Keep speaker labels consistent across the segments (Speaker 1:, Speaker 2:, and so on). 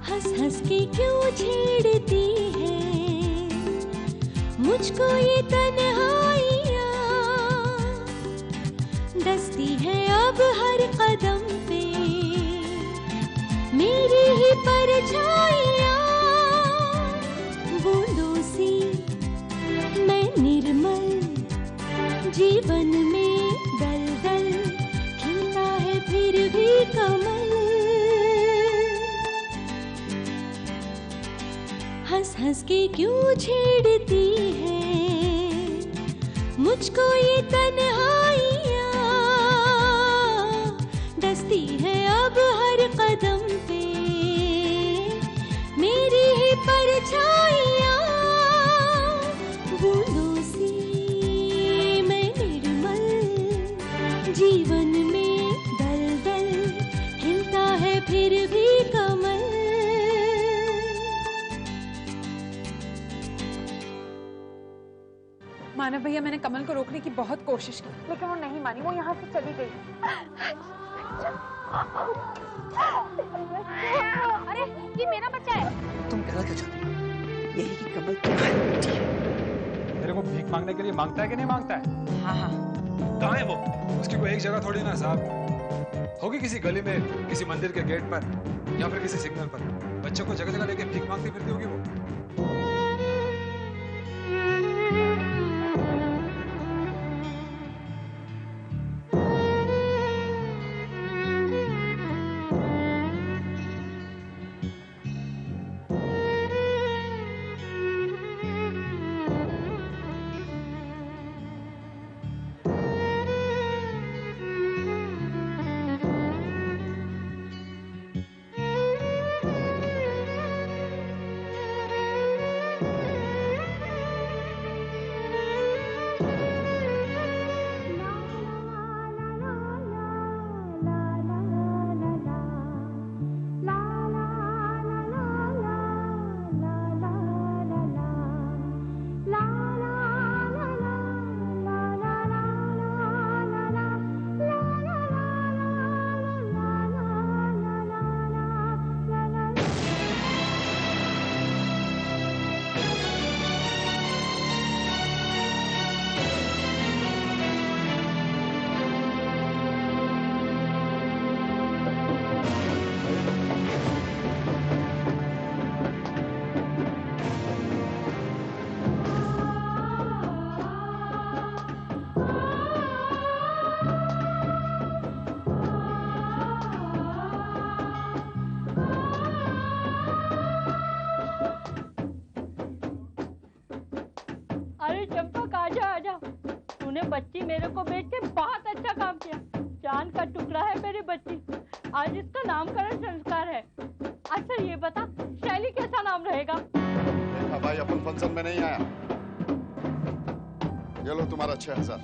Speaker 1: हंस हंस के क्यों छेड़ती है मुझको ये तन्हाइयाँ, डसती है अब हर कदम पे मेरी ही परछाइयाँ। बूंदों सी मैं निर्मल जीवन में दलदल, खिलता है फिर भी कमल। हंस हंस के क्यों छेड़ती है मुझको ये तन्हाइयाँ, डसती है अब हर कदम पे मेरी ही परछाइयाँ। बूंदों सी मैं निर्मल जीवन में दलदल, हिलता है फिर भी कमल।
Speaker 2: मानव भैया, मैंने कमल को रोकने की बहुत कोशिश की, लेकिन वो नहीं मानी, वो यहाँ से चली गई। अरे ये मेरा बच्चा है।
Speaker 3: तुम कहना क्या चाहती हो? यही कि कमल तुम्हारी बेटी है।
Speaker 4: मेरे को भीख मांगने के लिए मांगता है कि नहीं मांगता है?
Speaker 3: हाँ हाँ।
Speaker 4: कहाँ है वो? उसकी कोई एक जगह थोड़ी ना साहब, होगी किसी गली में, किसी मंदिर के गेट पर, या फिर किसी सिग्नल पर। बच्चों को जगह जगह लेके भीख मांगती फिरती होगी वो।
Speaker 5: तूने बच्ची मेरे को बेच के बहुत अच्छा काम किया। जान का टुकड़ा है मेरी बच्ची। आज इसका नामकरण संस्कार है। अच्छा ये बता, शैली कैसा नाम रहेगा?
Speaker 6: देखा भाई, अपन फंक्शन में नहीं आया। ये लो तुम्हारा 6000।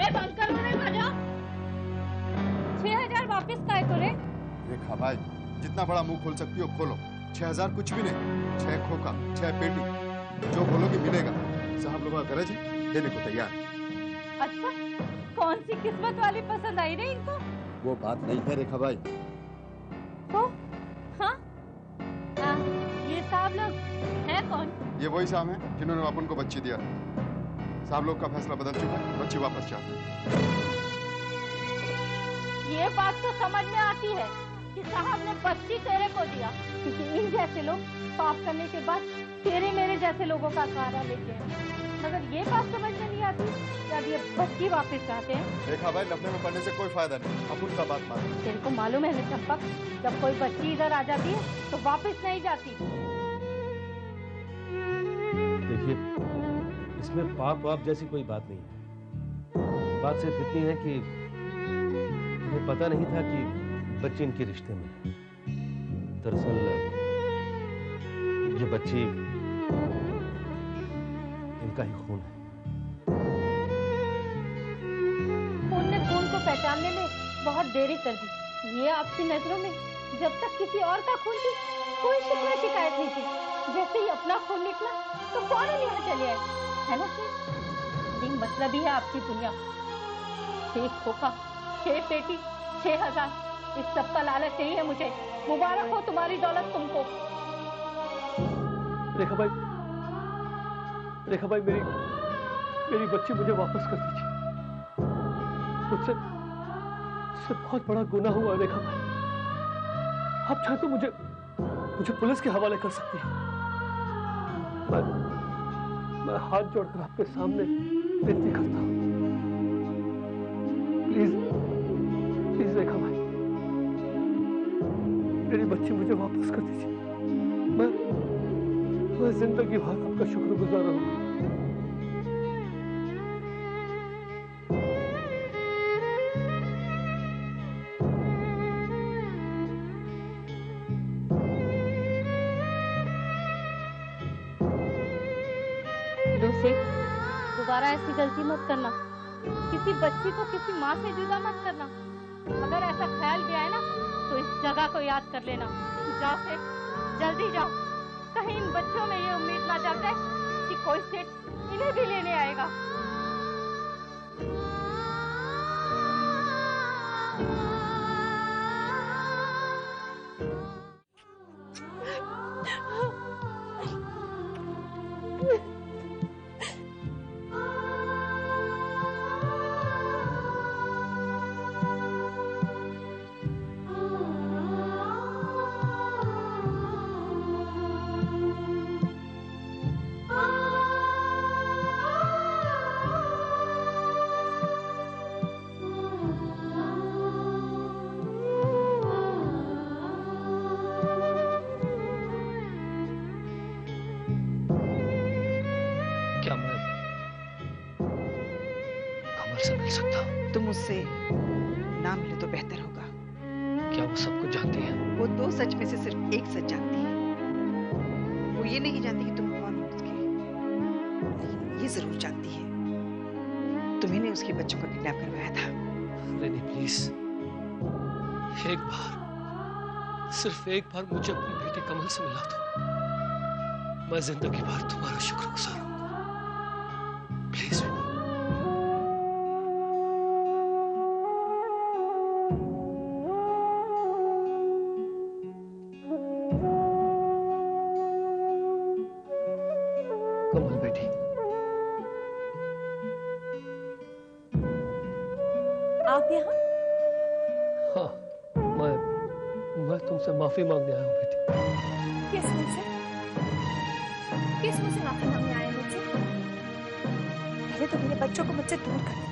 Speaker 5: बंद करो रे भजा। 6000 वापस काय को रे?
Speaker 6: देखा भाई, जितना बड़ा मुंह खोल सकती हो खोलो। 6000 कुछ भी नहीं, 6 खोखा 6 पेटी, जो बोलोगे मिलेगा। साहब लोगों का गरज है, देने को तैयार।
Speaker 5: अच्छा, कौन सी किस्मत वाली पसंद आई रे इनको?
Speaker 6: वो बात नहीं है रेखा भाई।
Speaker 5: तो हाँ, ये साहब लोग है कौन?
Speaker 6: ये वही साहब हैं जिन्होंने अपन को बच्ची दिया। साहब लोग का फैसला बदल चुका है, बच्ची वापस चाहते हैं।
Speaker 5: ये बात तो समझ में आती है कि साहब ने बच्ची तेरे को दिया, क्योंकि इन जैसे लोग पाप करने के बाद तेरे मेरे जैसे लोगों का सहारा लेते हैं। मगर ये बात समझ में नहीं आती कि अब ये बच्ची वापस चाहते हैं।
Speaker 6: देखा भाई, लफड़े में पड़ने से कोई फायदा नहीं, अब उनका बात मान।
Speaker 5: तेरे को मालूम है ना चंपक, जब कोई बच्ची इधर आ जाती है तो वापस नहीं जाती।
Speaker 7: देखिए, इसमें पाप वाप जैसी कोई बात नहीं है। बात सिर्फ इतनी है कि मुझे पता नहीं था कि बच्ची इनके रिश्ते में है। दरअसल ये बच्ची इनका ही खून है।
Speaker 5: खून ने खून को पहचानने में बहुत देरी कर दी। ये आपकी नजरों में जब तक किसी और का खून थी कोई शिकायत नहीं थी। जैसे ही अपना खून निकला तो फौरन यहाँ चले आए। है ना ये मतलब ही है आपकी दुनिया। 6 खोखा, 6 पेटी, 6,000, इस सब का लालच चाहिए मुझे। मुबारक हो तुम्हारी दौलत तुमको।
Speaker 7: रेखा भाई मेरी बच्ची मुझे वापस कर दीजिए। मुझसे बहुत बड़ा गुनाह हुआ रेखा भाई। आप चाहे तो मुझे पुलिस के हवाले कर सकती हैं। मैं हाथ जोड़कर आपके सामने विनती करता हूं, प्लीज रेखा भाई, मेरी बच्ची मुझे वापस कर दीजिए। मैं जिंदगी भर आपका शुक्रगुजार रहूंगा।
Speaker 5: दोबारा ऐसी गलती मत करना। किसी बच्ची को किसी माँ से जुदा मत करना। अगर ऐसा ख्याल भी आए ना तो इस जगह को याद कर लेना। जाओ से जल्दी जाओ, कहीं इन बच्चों में ये उम्मीद ना जग जाए कि कोई सेठ इन्हें भी लेने आएगा।
Speaker 3: तुम मुझसे ना मिलो तो बेहतर होगा।
Speaker 8: क्या वो सब कुछ जानती है?
Speaker 3: वो 2 सच में से सिर्फ एक सच जानती है। वो ये नहीं जानती कि तुम कौन हो उसके, लेकिन ये जरूर जानती है तुम्ही ने उसके बच्चों का किडनैप करवाया था।
Speaker 8: रेनी प्लीज, सिर्फ एक बार मुझे अपनी बेटी कमल से मिला दो। मैं जिंदगी भर तुम्हारा शुक्रगुजार हूँ। प्लीज कमल बेटी,
Speaker 2: आप यहाँ?
Speaker 8: हाँ, मैं तुमसे माफी मांगने आया हूँ बेटी।
Speaker 2: किस मुंह से माफी मांगने आए मुझसे? पहले तो मेरे बच्चों को मुझसे दूर कर दो।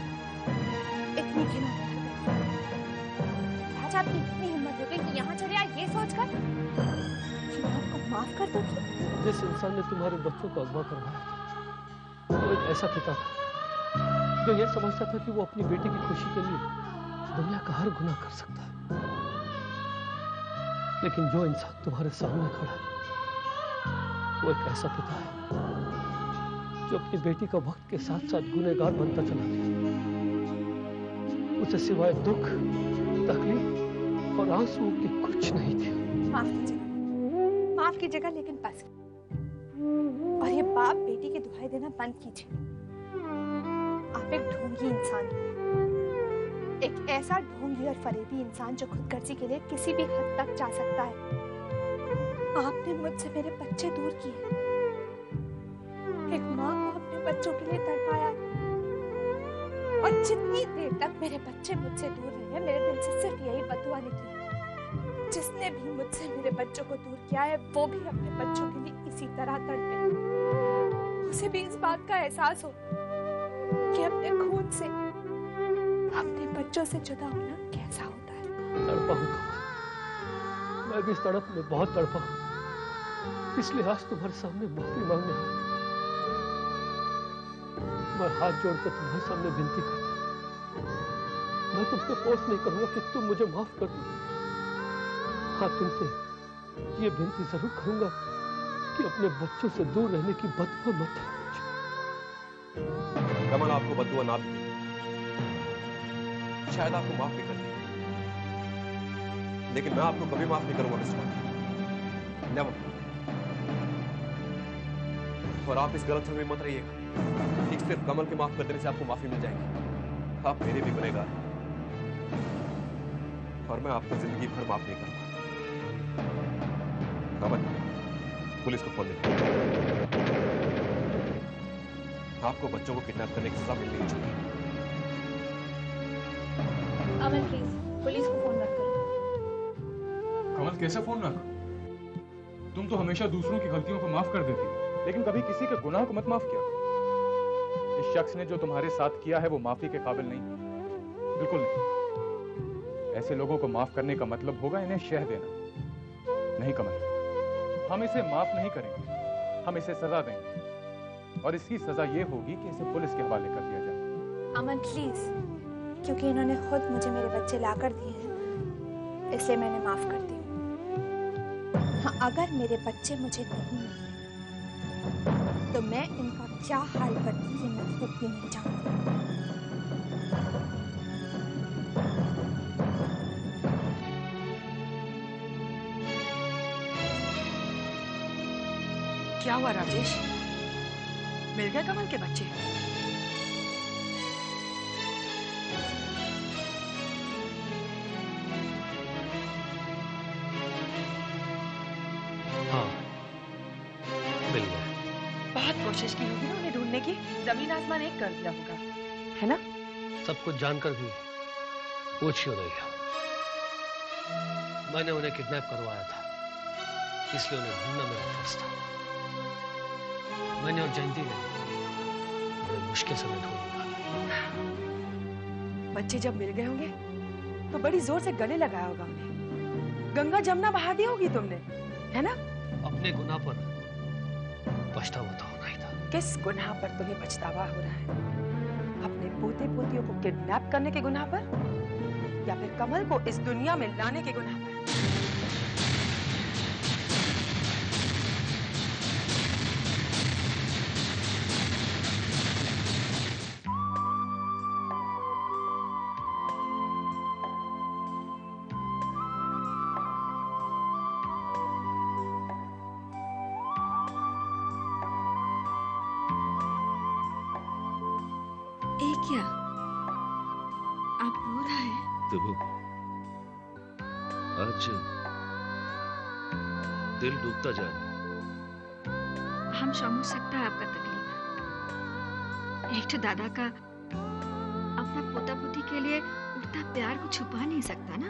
Speaker 2: इतनी घिनौनी हरकत। आज आपकी इतनी हिम्मत हो गई कि यहाँ चले आए ये सोचकर कि मैं आपको माफ कर दूंगी।
Speaker 8: जिस इंसान ने तुम्हारे बच्चों को अगवा करवाया था वो एक ऐसा पिता था जो ये समझता था कि वो अपनी बेटी की खुशी के लिए दुनिया का हर गुनाह कर सकता है। लेकिन जो इंसान तुम्हारे सामने खड़ा है वो एक ऐसा पिता है जो अपनी बेटी का वक्त के साथ साथ गुनहगार बनता चला गया। उसे सिवाय दुख, तकलीफ और आंसू की कुछ नहीं थी।
Speaker 2: माफ कीजिएगा लेकिन बस। और ये बाप बेटी की दुहाई देना बंद कीजिए। आप एक ढोंगी इंसान, एक ऐसा ढोंगी और फरेबी इंसान जो खुदगर्जी के लिए किसी भी हद तक जा सकता है। आपने मुझसे मेरे बच्चे दूर किए। एक माँ को अपने बच्चों के लिए तड़पाया और जितनी देर तक मेरे बच्चे मुझसे दूर रहे मेरे दिल से सिर्फ यही बदुआ निकली। जिसने भी मुझसे मेरे बच्चों को दूर किया है वो भी अपने बच्चों के लिए इसी तरह तड़पे। उसे भी इस बात का एहसास हो कि अपने खून से अपने बच्चों से जुदा होना कैसा होता है।
Speaker 8: तड़पा हूं मैं भी इस तड़प में बहुत तड़पा हूं, इसलिए आज तुम्हारे सामने माफी मांगने आया। मैं हाथ जोड़कर तुम्हारे सामने विनती करता हूं। मैं तुमसे फोर्स नहीं करूंगा कि तुम मुझे माफ कर दो। हाँ, तुमसे ये विनती जरूर करूंगा कि अपने बच्चों से दूर रहने की बदुआ मत दो।
Speaker 9: कमल आपको बदुआ ना भी दे, शायद आपको माफ भी कर दे, लेकिन मैं आपको कभी माफ नहीं करूंगा मिस्टर, नेवर। और आप इस गलतफहमी में मत रहिएगा। सिर्फ कमल के माफ कर देने से आपको माफी मिल जाएगी। आप मेरे भी गुनहगार हैं और मैं आपको जिंदगी भर माफ नहीं करूंगा। कमल, पुलिस को फोन दे। आपको बच्चों को किडनैप करने की सजा मिलनी ही चाहिए।
Speaker 2: अमन प्लीज पुलिस को फोन मत करो।
Speaker 10: कमल कैसे फोन रख? तुम तो हमेशा दूसरों की गलतियों को माफ कर देती हो, लेकिन कभी किसी के गुनाह को मत माफ किया करो। इस शख्स ने जो तुम्हारे साथ किया है वो माफी के काबिल नहीं, बिल्कुल नहीं। ऐसे लोगों को माफ करने का मतलब होगा इन्हें शह देना। नहीं कमल, हम इसे माफ नहीं करेंगे, हम इसे सजा देंगे और इसकी सजा ये होगी कि इसे पुलिस के हवाले कर दिया जाए।
Speaker 2: अमन प्लीज, क्योंकि इन्होंने खुद मुझे मेरे बच्चे लाकर दिए हैं, इसलिए मैंने माफ कर दी। हाँ, अगर मेरे बच्चे मुझे नहीं मिले तो मैं इनका क्या हाल करती ये मैं खुद भी नहीं जानती।
Speaker 3: क्या हुआ राजेश? मिल गए कमल के बच्चे?
Speaker 7: हाँ, मिल गया।
Speaker 3: बहुत कोशिश की होगी ना उन्हें ढूंढने की, जमीन आसमान एक कर दिया होगा, है ना?
Speaker 7: सब कुछ जानकर भी पूछ क्यों रही है? मैंने उन्हें किडनैप करवाया था, इसलिए उन्हें ढूंढना मेरा फर्ज था। मैंने और जयंती ने बड़े मुश्किल से ढूंढ निकाला।
Speaker 3: बच्चे जब मिल गए होंगे तो बड़ी जोर से गले लगाया होगा उन्हें। गंगा जमुना बहा दी होगी तुमने, है ना?
Speaker 7: अपने गुनाह पर पछतावा तो होना ही था।
Speaker 3: किस गुनाह पर तुम्हें पछतावा हो रहा है? अपने पोते पोतियों को किडनैप करने के गुनाह पर या फिर कमल को इस दुनिया में लाने के गुनाह पर?
Speaker 1: क्या आप रो रहा है?
Speaker 7: तो आज दिल डूबता जा रहा है।
Speaker 1: हम समझ सकता है आपका तकलीफ। एक तो दादा का अपना पोता पोती के लिए उठता प्यार को छुपा नहीं सकता ना।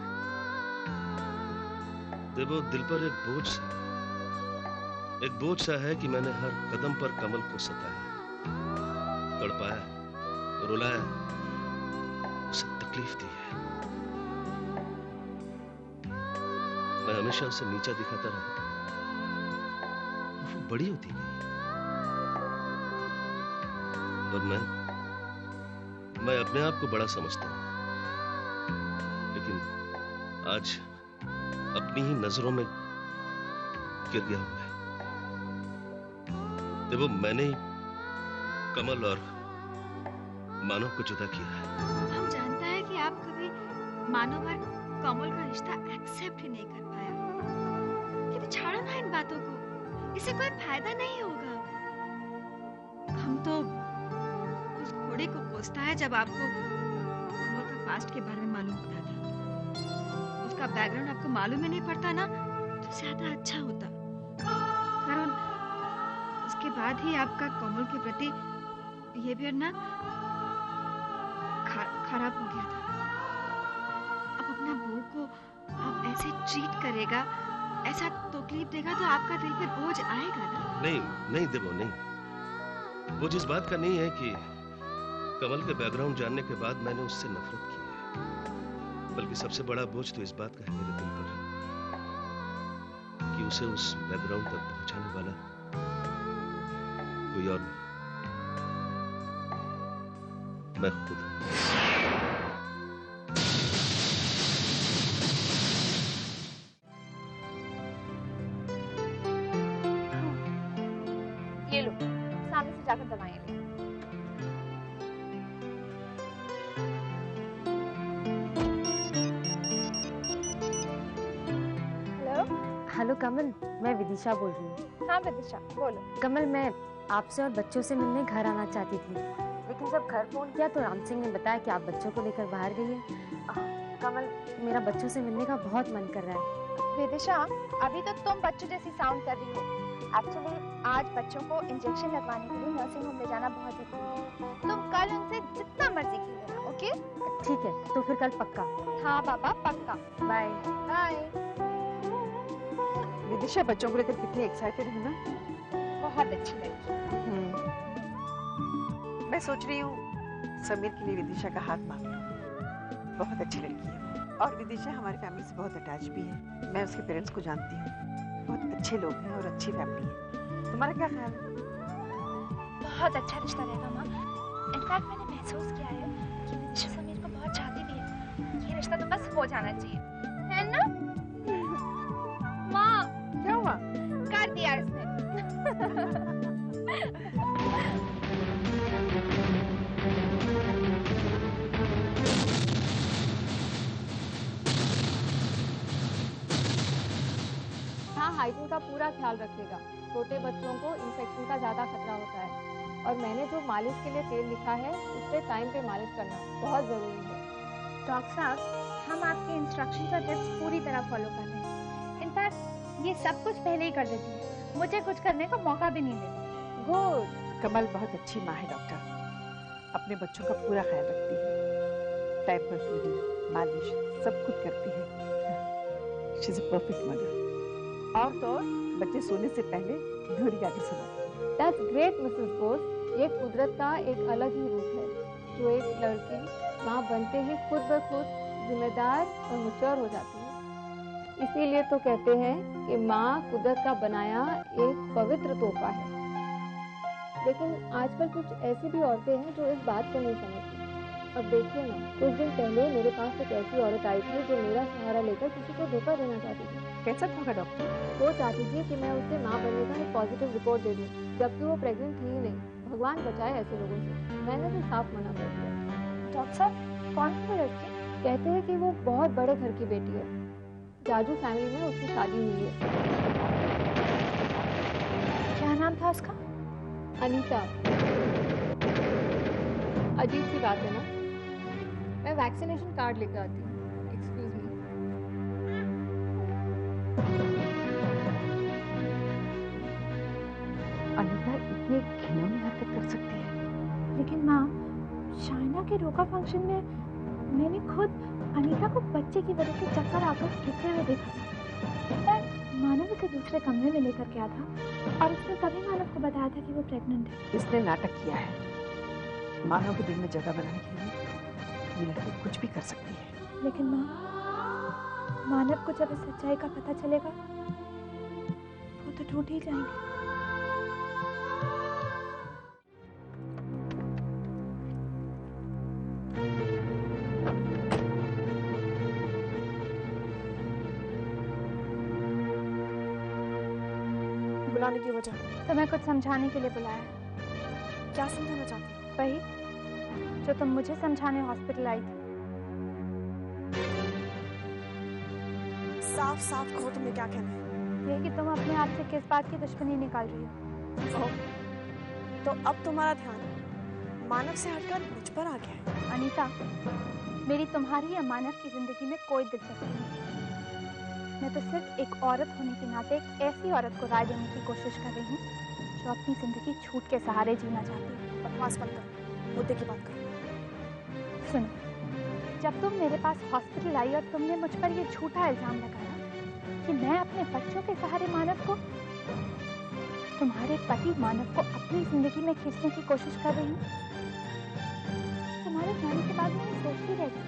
Speaker 7: देखो, दिल पर एक बोझ सा है कि मैंने हर कदम पर कमल को सताया, तड़पाया, रुलाया, उसे तकलीफ दी है। मैं हमेशा उसे नीचा दिखाता रहा, वो बड़ी होती गई और मैं अपने आप को बड़ा समझता हूं, लेकिन आज अपनी ही नजरों में गिर गया हूं मैं। देखो, मैंने ही कमल और मानव को जुदा किया है।
Speaker 1: हम जानता है कि आप कभी मानव और कमल का रिश्ता एक्सेप्ट ही नहीं कर पाया, लेकिन छोड़ो ना इन बातों को, इससे कोई फायदा नहीं होगा। हम तो उस घोड़े को कोसता है जब आपको कमल का पास्ट के बारे में मालूम पड़ा था। उसका बैकग्राउंड आपको मालूम ही नहीं पड़ता ना, तो ज्यादा अच्छा होता। कारण उसके बाद ही आपका कमल के प्रति बिहेवियर ना खराब हो गया था। अब अपना बहू को आप ऐसे ट्रीट करेगा, ऐसा तकलीफ देगा तो आपका दिल पे बोझ आएगा ना?
Speaker 7: नहीं देवो, नहीं। बोझ इस बात का नहीं है कि कमल के बैकग्राउंड जानने के बाद मैंने उससे नफरत की है, बल्कि सबसे बड़ा बोझ तो इस बात का है मेरे दिल पर कि उसे उस बैकग्राउंड तक पहुंचाने वाला कोई और नहीं, मैं खुद हूं।
Speaker 2: ये लो, सामने से जाकर दवाएं ले।
Speaker 11: हेलो कमल, मैं विदिशा बोल रही हूँ।
Speaker 2: हाँ विदिशा, बोलो।
Speaker 11: कमल, मैं आपसे और बच्चों से मिलने घर आना चाहती थी। लेकिन जब घर फोन किया तो राम सिंह ने बताया कि आप बच्चों को लेकर बाहर गई हैं। कमल, मेरा बच्चों से मिलने का बहुत मन कर रहा है।
Speaker 2: विदिशा, अभी तो तुम बच्चों जैसी साउंड कर रही हो। एक्चुअली आज बच्चों को इंजेक्शन लगवाने के लिए नर्सिंग होम ले जाना बहुत जरूरी है। तुम कल उनसे जितना मर्जी खेल लेना, ओके?
Speaker 11: ठीक है, तो फिर कल पक्का।
Speaker 2: हाँ पापा, पक्का।
Speaker 11: Bye
Speaker 2: bye.
Speaker 3: विदिशा बच्चों को लेकर कितनी एक्साइटेड है ना?
Speaker 2: बहुत अच्छी लड़की।
Speaker 3: मैं सोच रही हूँ समीर के लिए विदिशा का हाथ मांग लूं। बहुत अच्छी लड़की है और विदिशा हमारी फैमिली से बहुत अटैच भी है। मैं उसके पेरेंट्स को जानती हूँ, बहुत अच्छे लोग हैं और अच्छी फैमिली है। तुम्हारा क्या ख्याल है?
Speaker 2: बहुत अच्छा रिश्ता रहेगा माँ। इनफैक्ट मैंने महसूस किया है कि विदिशा समीर को बहुत चाहती भी है। ये रिश्ता तो बस हो जाना चाहिए, है ना? माँ,
Speaker 3: क्या हुआ?
Speaker 2: कर दिया इसने।
Speaker 5: हाँ, हाइजीन का पूरा ख्याल रखिएगा। छोटे बच्चों को इन्फेक्शन का ज़्यादा खतरा होता है और मैंने जो मालिश के लिए तेल लिखा है उससे टाइम पे मालिश करना बहुत ज़रूरी है।
Speaker 2: डॉक्टर साहब, हम आपके इंस्ट्रक्शंस और टिप्स पूरी तरह फॉलो कर रहे हैं। इनफैक्ट ये सब कुछ पहले ही कर देती है, मुझे कुछ करने का मौका भी नहीं देती।
Speaker 3: गुड। कमल बहुत अच्छी माँ है डॉक्टर, अपने बच्चों का पूरा ख्याल रखती है। डायपर फीडिंग, मालिश सब खुद करती है। She is a perfect mother. और तो और बच्चे सोने से पहले धूरी गाने सुनाती है।
Speaker 5: That's great Mrs Bose. ये कुदरत का एक अलग ही रूप है जो एक लड़की माँ बनते ही खुद ब खुद जिम्मेदार और मैच्योर हो जाती है। इसीलिए तो कहते हैं कि माँ कुदरत का बनाया एक पवित्र तोहफा है। लेकिन आजकल कुछ ऐसी भी औरतें हैं जो इस बात को नहीं समझती। अब देखिए ना, कुछ दिन पहले मेरे पास एक ऐसी औरत आई थी जो मेरा सहारा लेकर किसी को धोखा देना चाहती थी।
Speaker 3: कैसा होगा डॉक्टर?
Speaker 5: वो चाहती थी कि मैं उसे माँ बनने का एक पॉजिटिव रिपोर्ट दे दूं, जबकि वो प्रेग्नेंट थी ही नहीं। भगवान बचाए ऐसे लोगों से। मैंने तो साफ मना कर दिया।
Speaker 2: डॉक्टर साहब, कौन सी वो लड़की?
Speaker 5: कहते हैं कि वो बहुत बड़े घर की बेटी है। जाजू फैमिली में उसकी शादी हुई है।
Speaker 2: क्या नाम था उसका?
Speaker 5: अनीता। अजीब सी बात है ना। मैं वैक्सीनेशन कार्ड लेकर आती हूँ। Excuse me.
Speaker 3: अनीता इतनी घिनौनी हरकत कर सकती है?
Speaker 2: लेकिन माँ, शाइना के रोका फंक्शन में मैंने खुद अनीता को बच्चे की वजह से चक्कर आकर गिरते हुए देखा था। पर मानव उसे दूसरे कमरे में लेकर गया था और उसने तभी मानव को बताया था कि वो प्रेग्नेंट है।
Speaker 3: इसने नाटक किया है। मानव के दिल में जगह बनाने के लिए ये लड़की कुछ भी कर सकती है।
Speaker 2: लेकिन माँ, मानव को जब इस सच्चाई का पता चलेगा वो तो टूट ही जाएंगे।
Speaker 12: बुलाने की वजह?
Speaker 2: तुम्हें कुछ समझाने के लिए बुलाया है।
Speaker 12: क्या समझाना चाहती?
Speaker 2: वही जो तुम मुझे समझाने हॉस्पिटल आई थी।
Speaker 12: साफ साफ कहो तुम्हें क्या कहना है।
Speaker 2: ये कि तुम अपने आप से किस बात की दुश्मनी निकाल रही हो।
Speaker 12: तो अब तुम्हारा ध्यान मानव से हटकर मुझ पर आ गया है।
Speaker 2: अनीता, मेरी तुम्हारी या मानव की जिंदगी में कोई दिलचस्पी नहीं। मैं तो सिर्फ एक औरत होने के नाते एक ऐसी औरत को राय देने की कोशिश कर रही हूँ जो अपनी जिंदगी झूठ के सहारे जीना चाहती है।
Speaker 12: बकवास बंद करो, मुद्दे की बात करो।
Speaker 2: सुनो, जब तुम मेरे पास हॉस्पिटल आई और तुमने मुझ पर ये झूठा इल्जाम लगाया कि मैं अपने बच्चों के सहारे मानव को, तुम्हारे पति मानव को अपनी जिंदगी में खींचने की कोशिश कर रही हूँ, तुम्हारे जाने के बाद मैं सोचती रहती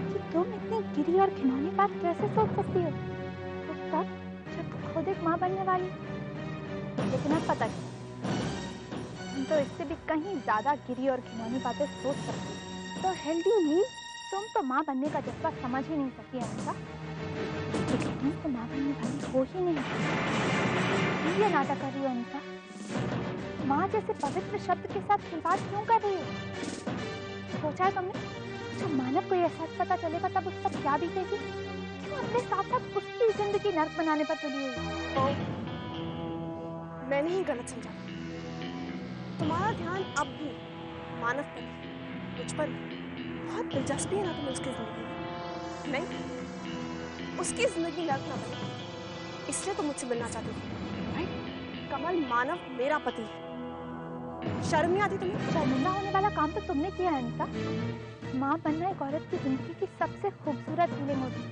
Speaker 2: कि तुम इतनी गिरी और घिनौनी बात कैसे सोच सकती हो, उस तक जब तुम खुद एक माँ बनने वाली। लेकिन अब पता है, तुम तो इससे भी कहीं ज्यादा गिरी और घिनौनी बातें सोच सकती हो। तो हेल्दी नहीं, तुम तो माँ बनने का जज्बा समझ ही नहीं सकती अनिता। तुम तो माँ बनने वाली हो ही नहीं। ये नाटक कर रही हो अनिता। माँ जैसे पवित्र शब्द के साथ खिलवाड़ क्यों कर रही हो? सोचा है तुमने, जब मानव को यह सच पता चलेगा तब उस पर क्या बीतेगी? क्यों अपने साथ साथ उसकी जिंदगी नर्क बनाने पर तुली हुई?
Speaker 12: मैंने ही गलत समझा। तुम्हारा ध्यान अब भी मानव पर है, मुझ पर बहुत दिलचस्पी है ना तुम्हें उसकी जिंदगी में? नहीं, उसकी जिंदगी नर्क ना बने, इसलिए तुम मुझसे मिलना चाहती थी। कमल, मानव मेरा पति है। शर्म नहीं आती तुम्हें?
Speaker 2: शर्मिंदा होने वाला काम तो तुमने किया है अनीता। माँ बनना एक औरत की जिंदगी की सबसे खूबसूरत फीलिंग होती है।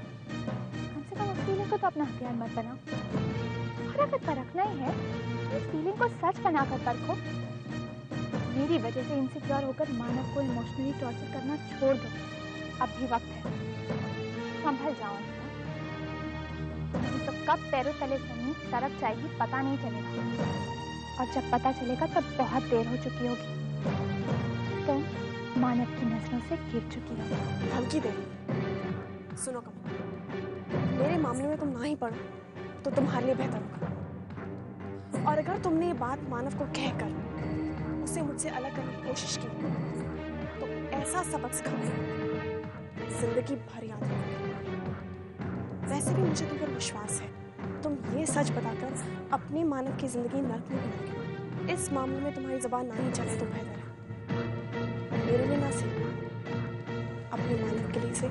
Speaker 2: कम से कम उस फीलिंग को तो अपना हथियार मत बनाओ। और अगर परखना ही है तो इस फीलिंग को सच बनाकर परखो। मेरी वजह से इनसिक्योर होकर मानव को इमोशनली टॉर्चर करना छोड़ दो। अब भी वक्त है, संभल जाओ अनीता। तो कब पैरों तले जमीन सरक जाएगी पता नहीं चलेगा, और जब पता चलेगा तब बहुत देर हो चुकी होगी। तो मानव की नजरों से गिर चुकी होगी।
Speaker 12: धमकी दे रही। सुनो कमल, मेरे मामले में तुम ना ही पढ़ो तो तुम्हारे लिए बेहतर होगा। और अगर तुमने ये बात मानव को कहकर उसे मुझसे अलग करने की कोशिश की तो ऐसा सबक सिखाऊंगी जिंदगी भर याद रखोगे। वैसे भी मुझे तुम पर विश्वास है, तुम ये सच बताकर अपने मानव की जिंदगी नर्क में बनाओगे। इस मामले में तुम्हारी जुबान ना ही चले तो बेहतर है। मेरे लिए ना सही, अपने मानव के लिए से।